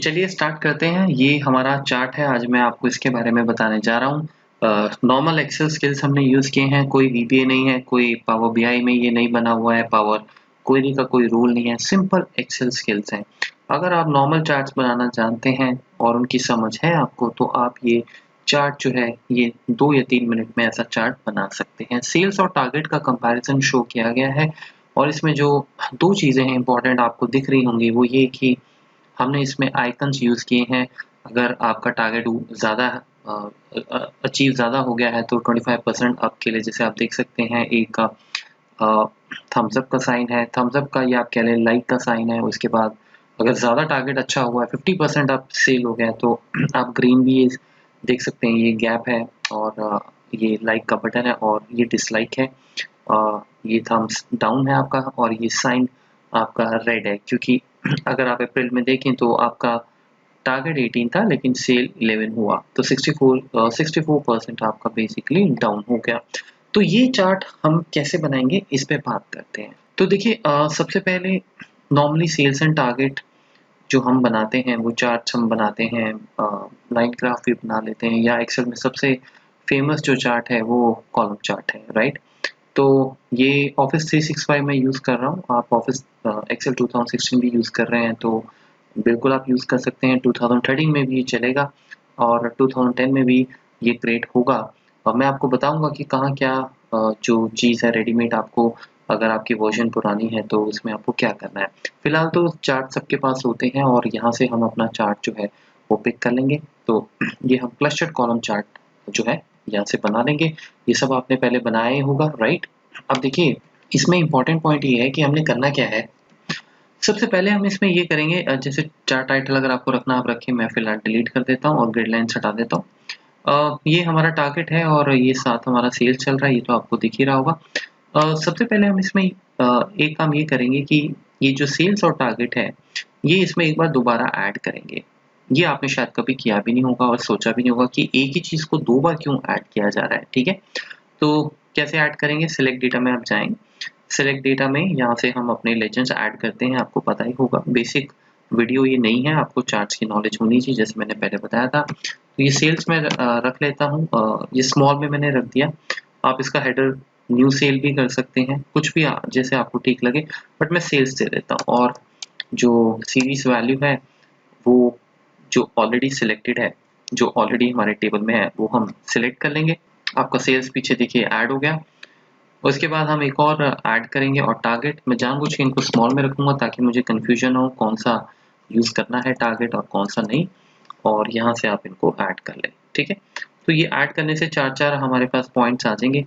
चलिए स्टार्ट करते हैं। ये हमारा चार्ट है, आज मैं आपको इसके बारे में बताने जा रहा हूँ। नॉर्मल एक्सेल स्किल्स हमने यूज़ किए हैं, कोई वीबीए नहीं है, कोई पावर बीआई में ये नहीं बना हुआ है, पावर क्वेरी का कोई रूल नहीं है, सिंपल एक्सेल स्किल्स हैं। अगर आप नॉर्मल चार्ट्स बनाना जानते हैं और उनकी समझ है आपको, तो आप ये चार्ट जो है ये 2 या 3 मिनट में ऐसा चार्ट बना सकते हैं। सेल्स और टारगेट का कंपैरिजन शो किया गया है और इसमें जो 2 चीज़ें हैं इम्पोर्टेंट आपको दिख रही होंगी, वो ये कि हमने इसमें आइकन्स यूज़ किए हैं। अगर आपका टारगेट ज़्यादा अचीव ज़्यादा हो गया है तो 25% अप के लिए जैसे आप देख सकते हैं एक थम्स अप का साइन है, थम्स अप का या आप कह लें लाइक का साइन है। उसके बाद अगर ज़्यादा टारगेट अच्छा हुआ है 50% अप सेल हो गया है तो आप ग्रीन भी देख सकते हैं, ये गैप है और ये लाइक का बटन है और ये डिसलाइक है। ये थम्स डाउन है आपका और ये साइन आपका रेड है, क्योंकि अगर आप अप्रैल में देखें तो आपका टारगेट 18 था लेकिन सेल 11 हुआ, तो 64% आपका बेसिकली डाउन हो गया। तो ये चार्ट हम कैसे बनाएंगे इस पे बात करते हैं। तो देखिए सबसे पहले नॉर्मली सेल्स एंड टारगेट जो हम बनाते हैं वो चार्ट्स हम बनाते हैं, लाइन ग्राफ भी बना लेते हैं, या एक्सेल में सबसे फेमस जो चार्ट है वो कॉलम चार्ट है, राइट। तो ये ऑफिस 365 में यूज़ कर रहा हूँ, आप ऑफिस एक्सेल 2016 भी यूज़ कर रहे हैं तो बिल्कुल आप यूज़ कर सकते हैं। 2013 में भी ये चलेगा और 2010 में भी ये क्रिएट होगा। और मैं आपको बताऊंगा कि कहाँ क्या जो चीज़ है रेडीमेड, आपको अगर आपकी वर्जन पुरानी है तो उसमें आपको क्या करना है। फिलहाल तो चार्ट सबके पास होते हैं और यहाँ से हम अपना चार्ट जो है वो पिक कर लेंगे। तो ये हम क्लस्टर्ड कॉलम चार्ट जो है यहाँ से बना लेंगे। ये सब आपने पहले बनाया ही होगा, राइट। अब देखिए इसमें इम्पोर्टेंट पॉइंट ये है कि हमने करना क्या है। सबसे पहले हम इसमें ये करेंगे, जैसे चार्ट टाइटल अगर आपको रखना आप रखिए, मैं फिलहाल डिलीट कर देता हूँ और ग्रिड लाइन्स हटा देता हूँ। ये हमारा टारगेट है और ये साथ हमारा सेल्स चल रहा है, ये तो आपको दिख ही रहा होगा। सबसे पहले हम इसमें एक काम ये करेंगे कि ये जो सेल्स और टारगेट है ये इसमें एक बार दोबारा ऐड करेंगे। ये आपने शायद कभी किया भी नहीं होगा और सोचा भी नहीं होगा कि एक ही चीज़ को 2 बार क्यों ऐड किया जा रहा है, ठीक है। तो कैसे ऐड करेंगे, सिलेक्ट डेटा में आप जाएंगे। सिलेक्ट डेटा में यहाँ से हम अपने लेजेंड्स ऐड करते हैं, आपको पता ही होगा, बेसिक वीडियो ये नहीं है, आपको चार्ट्स की नॉलेज होनी चाहिए जैसे मैंने पहले बताया था। तो ये सेल्स में रख लेता हूँ, ये स्मॉल में मैंने रख दिया। आप इसका हेडर न्यू सेल भी कर सकते हैं, कुछ भी जैसे आपको ठीक लगे, बट मैं सेल्स दे देता हूँ। और जो सीरीज वैल्यू है वो जो ऑलरेडी सिलेक्टेड है, जो ऑलरेडी हमारे टेबल में है, वो हम सिलेक्ट कर लेंगे। आपका सेल्स पीछे देखिए ऐड हो गया। उसके बाद हम एक और ऐड करेंगे और टारगेट मैं जानबूझ के इनको स्मॉल में रखूंगा ताकि मुझे कन्फ्यूजन हो कौन सा यूज़ करना है टारगेट और कौन सा नहीं। और यहाँ से आप इनको ऐड कर लें, ठीक है। तो ये ऐड करने से 4 हमारे पास पॉइंट्स आ जाएंगे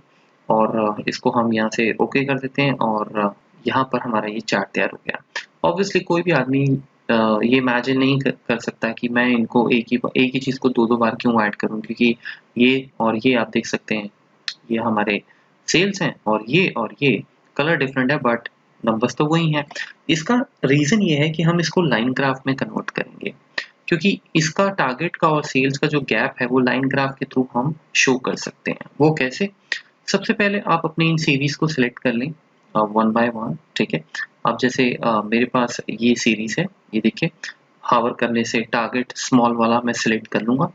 और इसको हम यहाँ से ओके कर देते हैं और यहाँ पर हमारा ये चार्ट तैयार हो गया। ऑब्वियसली कोई भी आदमी ये इमेजिन नहीं कर सकता कि मैं इनको एक ही चीज़ को 2-2 बार क्यों ऐड करूँ, क्योंकि ये और ये आप देख सकते हैं, ये हमारे सेल्स हैं और ये कलर डिफरेंट है बट नंबर्स तो वही हैं। इसका रीज़न ये है कि हम इसको लाइन ग्राफ में कन्वर्ट करेंगे, क्योंकि इसका टारगेट का और सेल्स का जो गैप है वो लाइन ग्राफ के थ्रू हम शो कर सकते हैं। वो कैसे? सबसे पहले आप अपनी इन सीरीज को सिलेक्ट कर लें वन बाय वन, ठीक है। अब जैसे मेरे पास ये सीरीज है, ये देखिए हावर करने से टारगेट स्मॉल वाला मैं सिलेक्ट कर लूँगा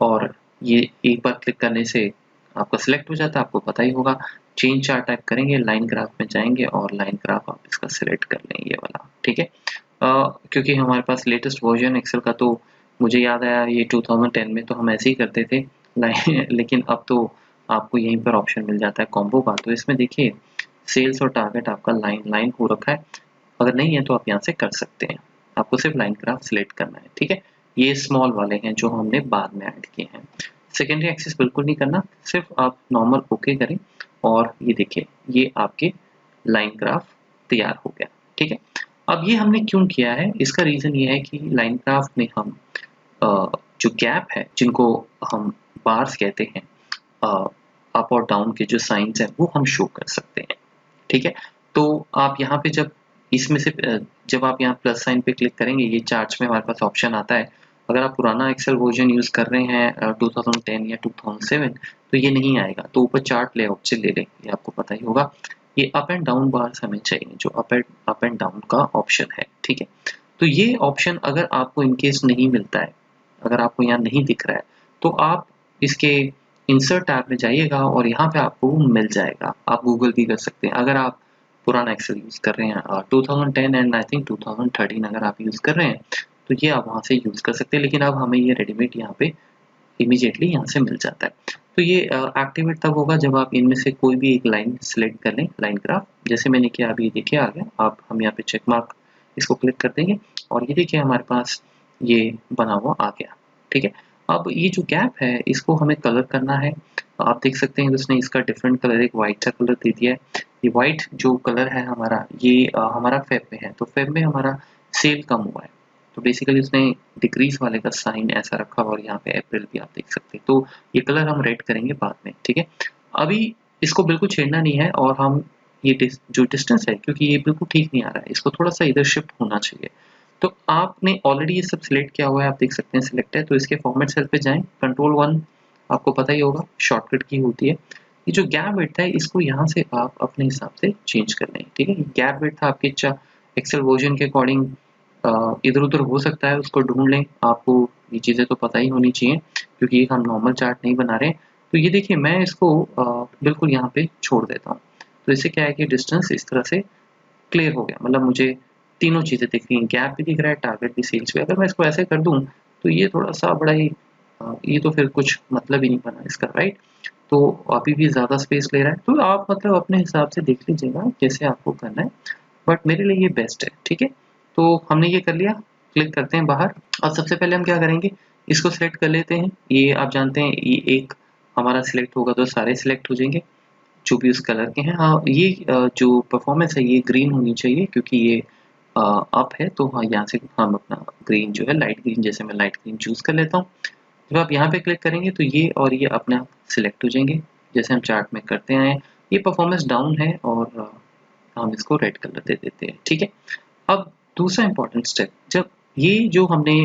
और ये एक बार क्लिक करने से आपका सिलेक्ट हो जाता है, आपको पता ही होगा। चेंज चार्ट टाइप करेंगे, लाइन ग्राफ में जाएंगे और लाइन ग्राफ आप इसका सिलेक्ट कर लें, ये वाला, ठीक है। क्योंकि हमारे पास लेटेस्ट वर्जन एक्सेल का, तो मुझे याद आया ये 2010 में तो हम ऐसे ही करते थे लाइन लेकिन अब तो आपको यहीं पर ऑप्शन मिल जाता है कॉम्बो का। तो इसमें देखिए सेल्स और टारगेट आपका लाइन लाइन हो रखा है, अगर नहीं है तो आप यहाँ से कर सकते हैं। आपको सिर्फ लाइन ग्राफ सिलेक्ट करना है, ठीक है। ये स्मॉल वाले हैं जो हमने बाद में ऐड किए हैं। सेकेंडरी एक्सेस बिल्कुल नहीं करना, सिर्फ आप नॉर्मल ओके करें और ये देखिए ये आपके लाइन ग्राफ तैयार हो गया, ठीक है। अब ये हमने क्यों किया है, इसका रीज़न ये है कि लाइन ग्राफ में हम जो गैप है, जिनको हम बार्स कहते हैं, अप और डाउन के जो साइंस हैं वो हम शो कर सकते हैं, ठीक है। तो आप यहाँ पे जब इसमें से जब आप यहाँ प्लस साइन पे क्लिक करेंगे, ये चार्ट्स में हमारे पास ऑप्शन आता है। अगर आप पुराना एक्सेल वर्जन यूज़ कर रहे हैं 2010 या 2007 तो ये नहीं आएगा, तो ऊपर चार्ट लेआउट से ले लें, ये आपको पता ही होगा। ये अप एंड डाउन बार्स हमें चाहिए, जो अप एंड डाउन का ऑप्शन है, ठीक है। तो ये ऑप्शन अगर आपको इन केस नहीं मिलता है, अगर आपको यहाँ नहीं दिख रहा है, तो आप इसके इंसर्ट टैब में जाइएगा और यहाँ पे आपको वो मिल जाएगा। आप गूगल भी कर सकते हैं अगर आप पुराना एक्सेल यूज़ कर रहे हैं 2010 एंड आई थिंक 2013 अगर आप यूज़ कर रहे हैं, तो ये आप वहाँ से यूज़ कर सकते हैं। लेकिन अब हमें ये रेडीमेड यहाँ पे इमीडिएटली यहाँ से मिल जाता है। तो ये एक्टिवेट तब होगा जब आप इनमें से कोई भी एक लाइन सेलेक्ट कर लें, लाइन ग्राफ। जैसे मैंने किया अभी देखिए आ गया। हम यहाँ पे चेक मार्क इसको क्लिक कर देंगे और ये देखिए हमारे पास ये बना हुआ आ गया। ठीक है, अब ये जो गैप है इसको हमें कलर करना है। आप देख सकते हैं उसने इसका डिफरेंट कलर, एक वाइट सा कलर दे दिया है। ये वाइट जो कलर है हमारा, ये हमारा फेब में है, तो फेब में हमारा सेल कम हुआ है, तो बेसिकली उसने डिक्रीज वाले का साइन ऐसा रखा और यहाँ पे अप्रैल भी आप देख सकते हैं। तो ये कलर हम रेड करेंगे बाद में। ठीक है, अभी इसको बिल्कुल छेड़ना नहीं है और हम ये जो डिस्टेंस है, क्योंकि ये बिल्कुल ठीक नहीं आ रहा है, इसको थोड़ा सा इधर शिफ्ट होना चाहिए। तो आपने ऑलरेडी ये सब सिलेक्ट किया हुआ है, आप देख सकते हैं सिलेक्ट है, तो इसके फॉर्मेट सेल पे जाएं, कंट्रोल 1 आपको पता ही होगा शॉर्टकट की होती है। ये जो गैप विड्थ है इसको यहाँ से आप अपने हिसाब से चेंज कर लें। ठीक है, गैप विड्थ आपके एक्सेल वर्जन के अकॉर्डिंग इधर उधर हो सकता है, उसको ढूंढ लें। आपको ये चीज़ें तो पता ही होनी चाहिए क्योंकि हम नॉर्मल चार्ट नहीं बना रहे हैं। तो ये देखिए मैं इसको बिल्कुल यहाँ पे छोड़ देता हूँ, तो इससे क्या है कि डिस्टेंस इस तरह से क्लियर हो गया, मतलब मुझे तीनों चीज़ें दिख रही हैं, गैप भी दिख रहा है, टारगेट भी, सेल्स भी। अगर मैं इसको ऐसे कर दूँ तो ये थोड़ा सा बड़ा ही ये तो फिर कुछ मतलब ही नहीं बना इसका, राइट। तो अभी भी ज़्यादा स्पेस ले रहा है, तो आप मतलब अपने हिसाब से देख लीजिएगा कैसे आपको करना है, बट मेरे लिए ये बेस्ट है। ठीक है, तो हमने ये कर लिया, क्लिक करते हैं बाहर। अब सबसे पहले हम क्या करेंगे, इसको सिलेक्ट कर लेते हैं। ये आप जानते हैं ये एक हमारा सिलेक्ट होगा तो सारे सिलेक्ट हो जाएंगे जो भी उस कलर के हैं। हाँ, ये जो परफॉर्मेंस है ये ग्रीन होनी चाहिए क्योंकि ये अप है, तो हाँ यहाँ से हम अपना ग्रीन जो है लाइट ग्रीन, जैसे मैं लाइट ग्रीन चूज़ कर लेता हूँ। जब आप यहाँ पे क्लिक करेंगे तो ये और ये अपने आप सिलेक्ट हो जाएंगे जैसे हम चार्ट में करते आए हैं। ये परफॉर्मेंस डाउन है और हम इसको रेड कलर दे देते हैं। ठीक है, अब दूसरा इंपॉर्टेंट स्टेप, जब ये जो हमने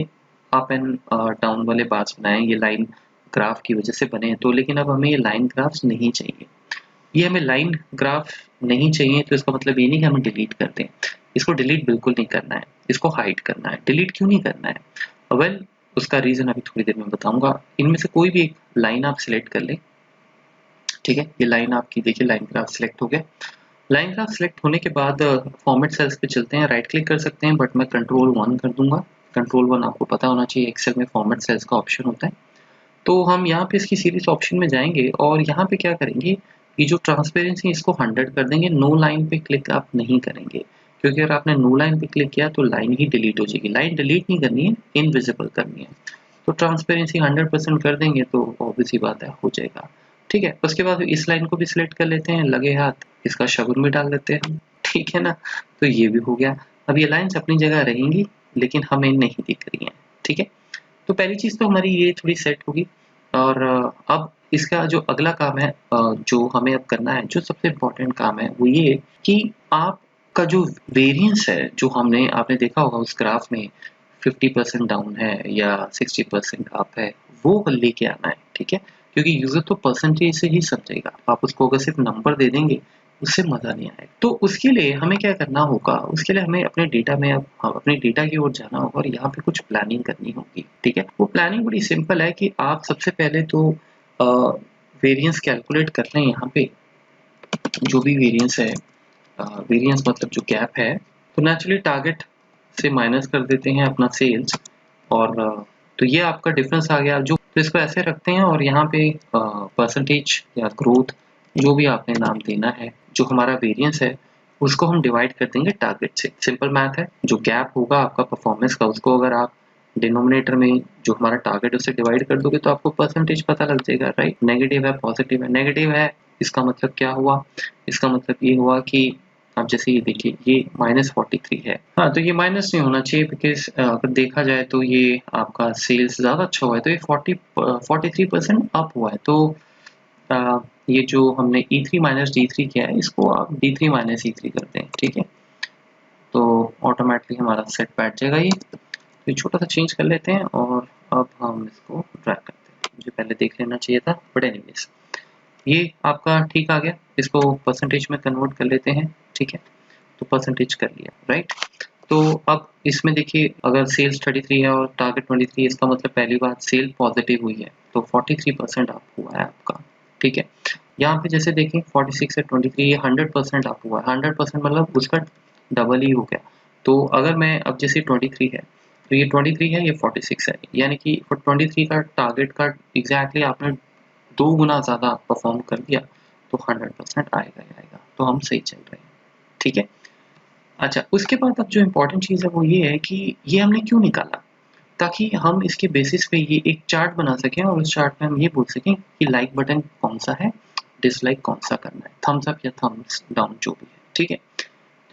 अप एंड डाउन वाले बार्स बनाए हैं ये लाइन ग्राफ की वजह से बने हैं, तो लेकिन अब हमें ये लाइन ग्राफ्स नहीं चाहिए। ये हमें लाइन ग्राफ नहीं चाहिए तो इसका मतलब ये नहीं कि हमें डिलीट कर दें। इसको डिलीट बिल्कुल नहीं करना है, इसको हाइड करना है। डिलीट क्यों नहीं करना है? वेल, उसका रीज़न अभी थोड़ी देर में बताऊंगा। इनमें से कोई भी एक लाइन आप सिलेक्ट कर लें। ठीक है, ये लाइन आपकी देखिए लाइन ग्राफ सिलेक्ट हो गया। लाइन ग्राफ सिलेक्ट होने के बाद फॉर्मेट सेल्स पे चलते हैं, राइट क्लिक कर सकते हैं, बट मैं कंट्रोल 1 कर दूंगा। कंट्रोल 1 आपको पता होना चाहिए एक्सेल में फॉर्मेट सेल्स का ऑप्शन होता है। तो हम यहाँ पे इसकी सीरीज ऑप्शन में जाएंगे और यहाँ पे क्या करेंगे, ये जो ट्रांसपेरेंसी इसको 100 कर देंगे। नो लाइन पे क्लिक आप नहीं करेंगे क्योंकि अगर आपने नो लाइन पे क्लिक किया तो लाइन ही डिलीट हो जाएगी। लाइन डिलीट नहीं करनी है, इनविजिबल करनी है। तो ट्रांसपेरेंसी 100% कर देंगे तो ऑब्वियस ही बात है हो जाएगा। ठीक है, उसके बाद इस लाइन को भी सिलेक्ट कर लेते हैं, लगे हाथ इसका शगुन भी डाल देते हैं हम। ठीक है ना, तो ये भी हो गया। अब ये लाइन्स अपनी जगह रहेंगी लेकिन हमें नहीं दिख रही हैं। ठीक है, तो पहली चीज़ तो हमारी ये थोड़ी सेट होगी। और अब इसका जो अगला काम है जो हमें अब करना है, जो सबसे इम्पोर्टेंट काम है वो ये कि आपका जो वेरिएंस है, जो आपने देखा होगा उस ग्राफ में 50% डाउन है या 60% अप है, वो लेके आना है। ठीक है, क्योंकि यूजर तो परसेंटेज से ही समझेगा, आप उसको अगर सिर्फ नंबर दे देंगे उससे मजा नहीं आएगा। तो उसके लिए हमें क्या करना होगा, उसके लिए हमें अपने डेटा में अब अपने डेटा की ओर जाना होगा और यहाँ पे कुछ प्लानिंग करनी होगी। ठीक है, वो प्लानिंग बड़ी सिंपल है कि आप सबसे पहले तो वेरिएंस कैलकुलेट कर लें। यहाँ पे जो भी वेरिएंस है, वेरिएंस मतलब जो गैप है, तो नेचुरली टारगेट से माइनस कर देते हैं अपना सेल्स और तो ये आपका डिफरेंस आ गया। जो तो इसको ऐसे रखते हैं और यहाँ पे परसेंटेज या ग्रोथ जो भी आपने नाम देना है, जो हमारा वेरिएंस है उसको हम डिवाइड कर देंगे टारगेट से। सिंपल मैथ है, जो गैप होगा आपका परफॉर्मेंस का उसको अगर आप डिनोमिनेटर में जो हमारा टारगेट है उससे डिवाइड कर दोगे तो आपको परसेंटेज पता लग जाएगा, राइट। नेगेटिव है, पॉजिटिव है। नेगेटिव है इसका मतलब क्या हुआ, इसका मतलब ये हुआ कि अब जैसे ये देखिए ये -43 है। हाँ, तो ये माइनस नहीं होना चाहिए बिकॉज अगर देखा जाए तो ये आपका सेल्स ज़्यादा अच्छा हुआ है, तो ये 43% अप हुआ है। तो ये जो हमने E3 माइनस D3 किया है इसको आप D3 माइनस E3 करते हैं। ठीक है, तो ऑटोमेटिकली हमारा सेट बैठ जाएगा। ये तो छोटा सा चेंज कर लेते हैं और अब हम इसको ड्रैग करते हैं। मुझे पहले देख लेना चाहिए था, बट एनीवेज ये आपका ठीक आ गया। इसको परसेंटेज में कन्वर्ट कर लेते हैं। ठीक है, तो परसेंटेज कर लिया, राइट। तो अब इसमें देखिए अगर सेल्स 33 है और टारगेट 23 है, इसका मतलब पहली बात सेल पॉजिटिव हुई है, तो 43% अप हुआ है आपका, ठीक है। यहाँ पे जैसे देखें 46 है 23, ये 100% अप हुआ है, 100% मतलब उसका डबल ही हो गया। तो अगर मैं अब जैसे 23 है, तो ये 23 है, ये 46 है, यानी कि 23 का टारगेट का एग्जैक्टली आपने 2 गुना ज़्यादा परफॉर्म कर दिया, तो 100% आएगा ही आएगा, तो हम सही चल रहे हैं, ठीक है। अच्छा, उसके बाद अब जो इम्पोर्टेंट चीज़ है वो ये है कि ये हमने क्यों निकाला? ताकि हम इसके बेसिस पे ये एक चार्ट बना सकें और उस चार्ट में हम ये बोल सकें कि लाइक बटन कौन-सा है, डिसलाइक कौन-सा करना है, थम्स अप या थम्स डाउन जो भी है, ठीक है?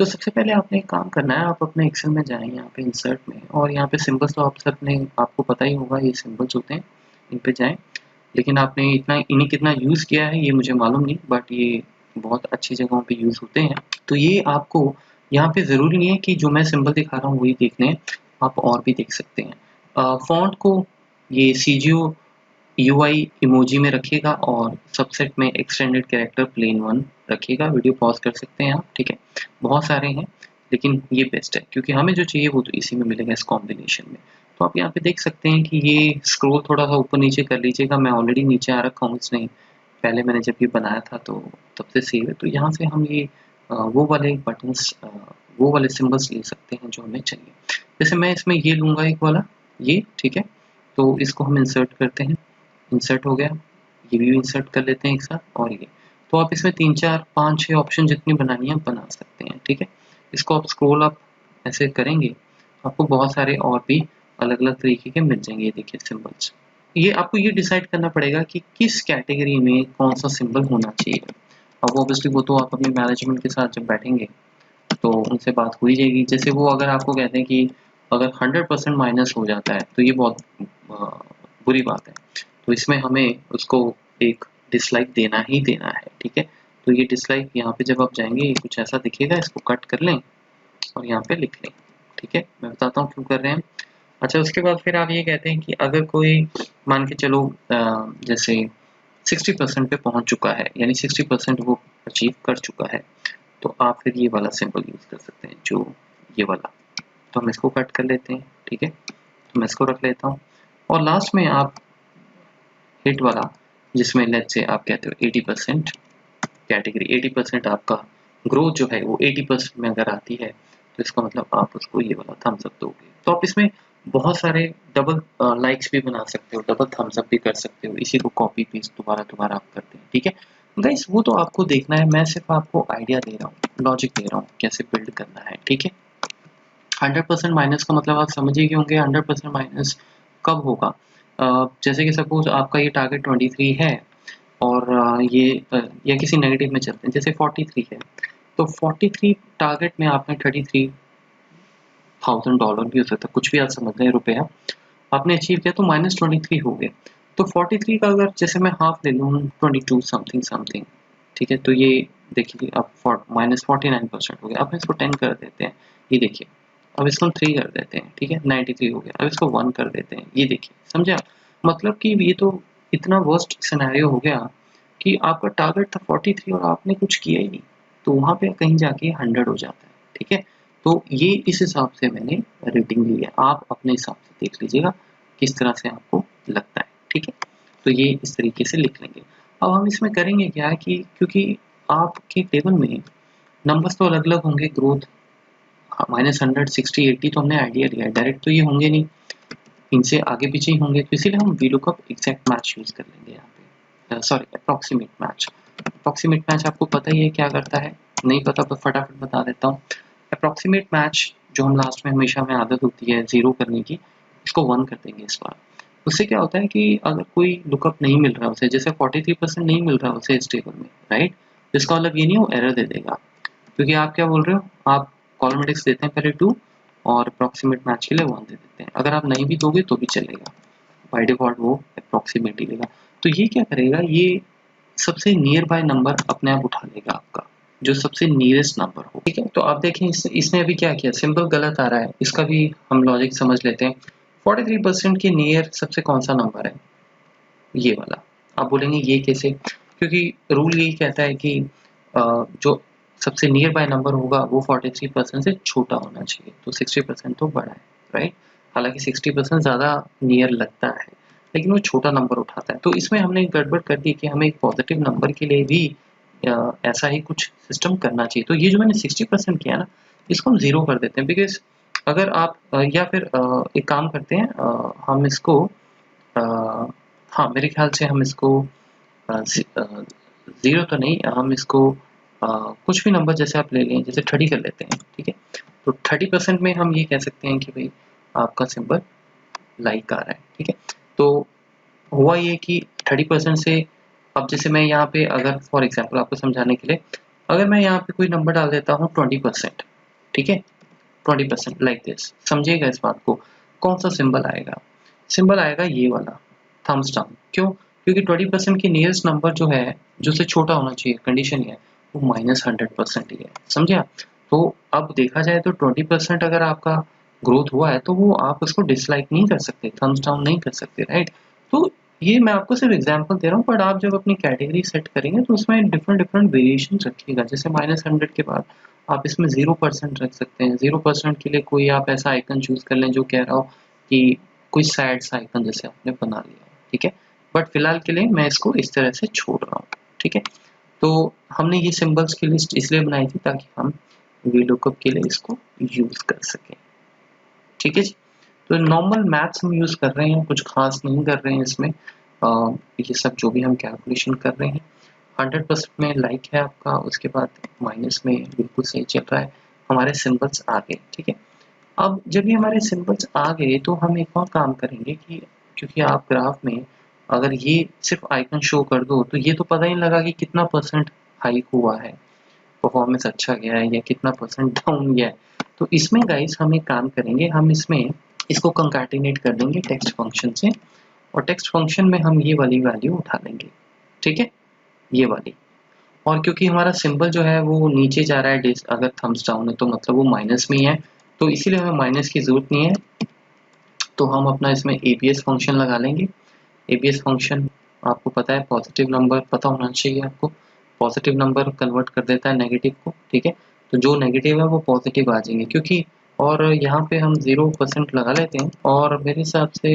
तो सबसे पहले आपने एक काम करना है, आप अपने एक्सेल में जाएँ, यहाँ पे इंसर्ट में, और यहाँ पे सिंबल्स तो आप सबने आपको पता ही होगा ये सिंबल्स होते हैं, इन पे जाएँ। लेकिन आपने इन्हें कितना यूज़ किया है ये मुझे मालूम नहीं, बट ये बहुत अच्छी जगहों पे यूज़ होते हैं। तो ये आपको यहाँ पे ज़रूरी नहीं है कि जो मैं सिंबल दिखा रहा हूँ वही देखने हैं, आप और भी देख सकते हैं। फ़ॉन्ट को ये सीजीओ यूआई इमोजी में रखिएगा और सबसेट में एक्सटेंडेड कैरेक्टर प्लेन 1 रखिएगा। वीडियो पॉज़ कर सकते हैं आप, ठीक है? बहुत सारे हैं, लेकिन ये बेस्ट है क्योंकि हमें जो चाहिए वो तो इसी में मिलेगा इस कॉम्बिनेशन में। तो आप यहाँ पे देख सकते हैं कि ये स्क्रॉल थोड़ा-सा ऊपर-नीचे कर लीजिएगा, मैं ऑलरेडी नीचे आ रखा हूँ इसमें, पहले मैंने जब ये बनाया था तो तब से सेव है। तो यहाँ से हम ये वो वाले बटन्स वो वाले सिम्बल्स ले सकते हैं जो हमें चाहिए। जैसे मैं इसमें ये लूँगा एक वाला, ये, ठीक है? तो इसको हम इंसर्ट करते हैं, इंसर्ट हो गया, ये भी इंसर्ट कर लेते हैं एक साथ और ये। तो आप इसमें 3, 4, 5, 6 ऑप्शन जितनी बनानी है आप बना सकते हैं, ठीक है? इसको आप स्क्रॉल अप ऐसे करेंगे, आपको बहुत सारे और भी अलग-अलग तरीके के मिल जाएँगे, ये देखिए सिम्बल्स। ये आपको ये डिसाइड करना पड़ेगा कि किस कैटेगरी में कौन-सा सिंबल होना चाहिए। अब ऑब्वियसली वो तो आप अपने मैनेजमेंट के साथ जब बैठेंगे, तो उनसे बात हो ही जाएगी। जैसे वो अगर आपको कहते हैं कि अगर 100% माइनस हो जाता है, तो ये बहुत अ, बुरी बात है। तो इसमें हमें उसको एक डिसलाइक देना ही देना है, ठीक है? तो ये डिसलाइक यहाँ पे जब आप जाएँगे, ये कुछ ऐसा दिखेगा, इसको कट कर लें और यहाँ पे लिख लें, ठीक है? मैं बताता हूँ क्यों कर रहे हैं। अच्छा, उसके बाद फिर आप ये कहते हैं कि अगर कोई मान के चलो जैसे 60% पे पहुँच चुका है, यानी 60% वो अचीव कर चुका है, तो आप फिर ये वाला सिंबल यूज़ कर सकते हैं, जो ये वाला। तो हम इसको कट कर लेते हैं, ठीक है? तो मैं इसको रख लेता हूँ और लास्ट में आप हिट वाला, जिसमें लेट्स से आप कहते हो 80% कैटेगरी, 80% आपका ग्रोथ जो है वो 80% में अगर आती है, तो इसका मतलब आप उसको ये वाला थम्स अप दोगे। तो आप इसमें बहुत सारे डबल लाइक्स भी बना सकते हो, डबल थम्स अप भी कर सकते हो, इसी को कॉपी पेस्ट दोबारा-दोबारा आप करते हैं, ठीक है? गाइस वो तो आपको देखना है, मैं सिर्फ आपको आइडिया दे रहा हूँ, लॉजिक दे रहा हूँ, कैसे बिल्ड करना है, ठीक है? 100% माइनस का मतलब आप समझ ही गए होंगे 100% माइनस कब होगा? जैसे कि सपोज़ आपका ये टारगेट 23 है और या किसी नेगेटिव में चलते हैं, जैसे 43 है, तो 43 टारगेट में आपने $33,000 भी हो सकता है, कुछ भी आप समझ लें रुपया, आपने अचीव किया तो -23 हो गए। तो 43 का अगर जैसे मैं हाफ ले लूँ 22 समथिंग समथिंग, ठीक है? तो ये देखिए अब -49% हो गया। अब हम इसको 10 कर देते हैं, ये देखिए। अब इसको हम 3 कर देते हैं, ठीक है? 93 हो गया। अब इसको 1 कर देते हैं, ये देखिए, समझे आप? मतलब कि ये तो इतना वर्स्ट सिनेरियो हो गया कि आपका टारगेट था 43 और आपने कुछ किया ही नहीं। तो वहाँ पे कहीं जाके 100 हो जाता है, ठीक है? तो ये इस हिसाब से मैंने रेटिंग ली है। आप अपने हिसाब से देख लीजिएगा किस तरह से आपको लगता है, ठीक है? तो ये इस तरीके से लिख लेंगे। अब हम इसमें करेंगे क्या है कि क्योंकि आपके टेबल में नंबर्स तो अलग-अलग होंगे, ग्रोथ -100, 60, 80 तो हमने आइडिया लिया है, डायरेक्ट तो ये होंगे नहीं, इनसे आगे-पीछे ही होंगे, तो इसीलिए हम वीलुकअप एग्जैक्ट मैच यूज़ कर लेंगे यहाँ पे। Sorry, approximate match. Approximate match आपको पता ही है क्या करता है, नहीं पता तो फटाफट बता देता हूँ। अप्रॉक्सिमेट मैच जो हम लास्ट में हमेशा हमें आदत होती है 0 करने की, इसको 1 कर देंगे इस बार। उससे क्या होता है कि अगर कोई लुकअप नहीं मिल रहा है उसे, जैसे 43% नहीं मिल रहा है उसे इस टेबल में, राइट? तो इसका मतलब ये नहीं वो एरर दे देगा, क्योंकि आप क्या बोल रहे हो, आप कॉलमेटिक्स देते हैं पहले 2 और अप्रॉक्सिमेट मैच के लिए 1 दे देते हैं। अगर आप नहीं भी दोगे तो भी चलेगा, बाय डिफ़ॉल्ट वो अप्रॉक्सिमेट ही लेगा। तो ये क्या करेगा, ये सबसे नियर बाय नंबर अपने आप उठा लेगा आपका, जो सबसे नियरेस्ट नंबर हो, ठीक है? तो आप देखें इसने अभी क्या किया, सिंबल गलत आ रहा है, इसका भी हम लॉजिक समझ लेते हैं। 43% के नियर सबसे कौन-सा नंबर है? ये वाला। आप बोलेंगे ये कैसे? क्योंकि रूल यही कहता है कि जो सबसे नियर बाय नंबर होगा वो 43% से छोटा होना चाहिए, तो 60% तो बड़ा है, राइट। हालांकि 60% ज़्यादा नियर लगता है, लेकिन वो छोटा नंबर उठाता है। तो इसमें हमने गड़बड़ कर दी कि हमें एक पॉजिटिव नंबर के लिए भी ऐसा ही कुछ सिस्टम करना चाहिए। तो ये जो मैंने 60% किया ना, इसको हम 0 कर देते हैं, बिकॉज अगर आप या फिर एक काम करते हैं, हम इसको हाँ, मेरे ख्याल से हम इसको 0 तो नहीं, हम इसको कुछ भी नंबर जैसे आप ले लें, जैसे 30 कर लेते हैं, ठीक है। तो 30% में हम ये कह सकते हैं कि भाई आपका सिंबल लाइक आ रहा है, ठीक है। तो हुआ ये कि 30% से, अब जैसे मैं यहाँ पे अगर फॉर एग्जांपल आपको समझाने के लिए, अगर मैं यहाँ पे कोई नंबर डाल देता हूँ 20%, ठीक है, 20% लाइक दिस, समझिएगा इस बात को। कौन सा सिंबल आएगा? सिंबल आएगा ये वाला, थम्स डाउन। क्यों? क्योंकि 20% की नियरेस्ट नंबर जो है, जो से छोटा होना चाहिए, कंडीशन ये है, वो -100% ही है, समझे आप? तो अब देखा जाए तो 20% अगर आपका ग्रोथ हुआ है, तो वो आप उसको डिसलाइक नहीं कर सकते, थम्स डाउन नहीं कर सकते, राइट? तो ये मैं आपको सिर्फ एग्जांपल दे रहा हूँ, बट आप जब अपनी कैटेगरी सेट करेंगे तो उसमें डिफरेंट वेरिएशन रखिएगा। जैसे -100 के बाद आप इसमें 0% रख सकते हैं। 0% के लिए कोई आप ऐसा आइकन चूज कर लें जो कह रहा हो कि कोई सैड सा आइकन जैसे आपने बना लिया, ठीक है। बट फिलहाल के लिए मैं इसको इस तरह से छोड़ रहा हूँ, ठीक है। तो हमने ये सिंबल्स की लिस्ट इसलिए बनाई थी ताकि हम वीलुकअप के लिए इसको यूज कर सकें, ठीक है जी। तो नॉर्मल मैथ्स हम यूज कर रहे हैं, कुछ खास नहीं कर रहे हैं इसमें। ये सब जो भी हम कैलकुलेशन कर रहे हैं, 100% में लाइक है आपका, उसके बाद माइनस में बिल्कुल सही चल रहा है, हमारे सिंबल्स आ गए, ठीक है। अब जब ये हमारे सिंबल्स आ गए तो हम एक और काम करेंगे कि क्योंकि आप ग्राफ में अगर ये सिर्फ आइकन शो कर दो तो ये तो पता ही नहीं लगा कि कितना परसेंट हाइक हुआ है, परफॉर्मेंस अच्छा गया है या कितना परसेंट डाउन गया है। तो इसमें गाइस हम एक काम करेंगे, हम इसमें इसको कंकैटिनेट कर देंगे टेक्स्ट फंक्शन से, और टेक्स्ट फंक्शन में हम ये वाली वैल्यू उठा लेंगे, ठीक है, ये वाली। और क्योंकि हमारा सिंबल जो है वो नीचे जा रहा है, अगर थम्स डाउन है तो मतलब वो माइनस में ही है, तो इसीलिए हमें माइनस की जरूरत नहीं है। तो हम अपना इसमें एबीएस फंक्शन लगा लेंगे। एबीएस फंक्शन आपको पता है, पॉजिटिव नंबर पता होना चाहिए आपको, पॉजिटिव नंबर कन्वर्ट कर देता है नेगेटिव को, ठीक है। तो जो नेगेटिव है वो पॉजिटिव आ जाएंगे, क्योंकि और यहाँ पे हम 0% लगा लेते हैं, और मेरे हिसाब से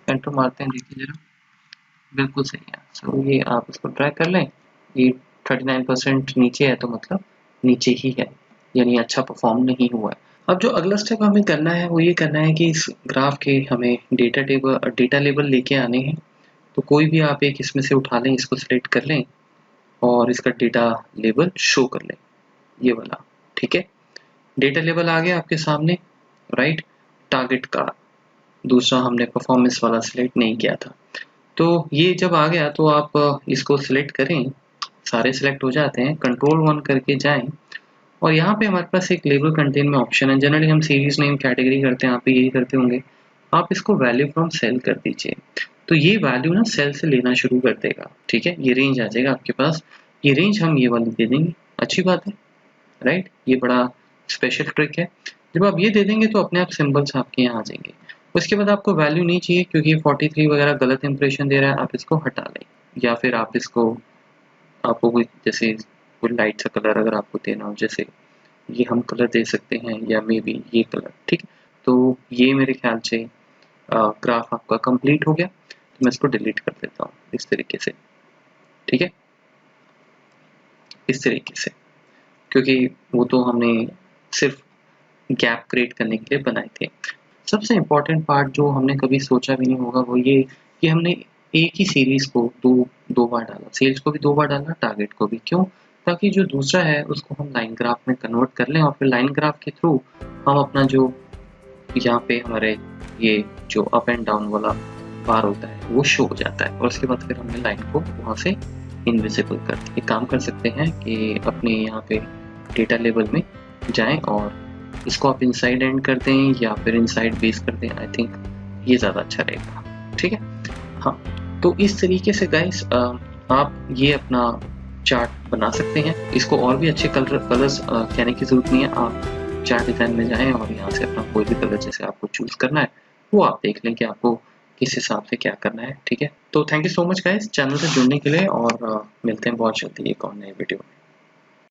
एंटर मारते हैं, देखिए जरा, बिल्कुल सही है। सो ये आप इसको ट्राई कर लें, ये 39% नीचे है तो मतलब नीचे ही है, यानी अच्छा परफॉर्म नहीं हुआ है। अब जो अगला स्टेप हमें करना है वो ये करना है कि इस ग्राफ के हमें डेटा लेबल लेके आने हैं। तो कोई भी आप एक इसमें से उठा लें, इसको सिलेक्ट कर लें और इसका डेटा लेबल शो कर लें, ये वाला, ठीक है। डेटा लेबल आ गया आपके सामने, राइट। टारगेट का दूसरा हमने परफॉर्मेंस वाला सिलेक्ट नहीं किया था। तो ये जब आ गया तो आप इसको सिलेक्ट करें, सारे सिलेक्ट हो जाते हैं, कंट्रोल 1 करके जाएं, और यहाँ पे हमारे पास एक लेबल कंटेन में ऑप्शन है। जनरली हम सीरीज नेम कैटेगरी करते हैं, आप भी यही करते होंगे। आप इसको वैल्यू फ्रॉम सेल कर दीजिए, तो ये वैल्यू ना सेल से लेना शुरू कर देगा, ठीक है। ये रेंज आ जाएगा आपके पास, ये रेंज हम ये वाली दे देंगे, अच्छी बात है, राइट। ये बड़ा स्पेशल ट्रिक है। जब आप ये दे देंगे तो अपने आप सिंबल्स आपके यहाँ आ जाएंगे। उसके बाद आपको वैल्यू नहीं चाहिए क्योंकि 43 वगैरह गलत इंप्रेशन दे रहा है, आप इसको हटा लें, या फिर आप इसको, आपको कोई जैसे कोई लाइट सा कलर अगर आपको देना हो, जैसे ये हम कलर दे सकते हैं, या मे बी ये कलर, ठीक है। तो ये मेरे ख्याल से ग्राफ आपका कंप्लीट हो गया, तो मैं इसको डिलीट कर देता हूँ इस तरीके से, ठीक है, इस तरीके से, क्योंकि वो तो हमने सिर्फ गैप क्रिएट करने के लिए बनाए थे। सबसे इम्पोर्टेंट पार्ट जो हमने कभी सोचा भी नहीं होगा वो ये कि हमने एक ही सीरीज को दो बार डाला, सेल्स को भी 2 बार डाला, टारगेट को भी। क्यों? ताकि जो दूसरा है उसको हम लाइन ग्राफ में कन्वर्ट कर लें, और फिर लाइन ग्राफ के थ्रू हम अपना जो यहाँ पे हमारे ये जो अप एंड डाउन वाला बार होता है वो शो हो जाता है, और उसके बाद फिर हमने लाइन को वहाँ से इनविजिबल कर दिया। एक काम कर सकते हैं कि अपने यहाँ पे डेटा लेवल में जाएं और इसको आप इनसाइड एंड कर दें या फिर इनसाइड बेस कर दें, आई थिंक ये ज़्यादा अच्छा रहेगा, ठीक है। हाँ, तो इस तरीके से गाइस आप ये अपना चार्ट बना सकते हैं। इसको और भी अच्छे कलर्स कहने की ज़रूरत नहीं है, आप चार्ट डिज़ाइन में जाएं और यहाँ से अपना कोई भी कलर जैसे आपको चूज़ करना है वो आप देख लें कि आपको किस हिसाब से क्या करना है, ठीक है। तो thank you so much guys channel से जुड़ने के लिए, और मिलते हैं बहुत जल्दी एक और नए वीडियो में।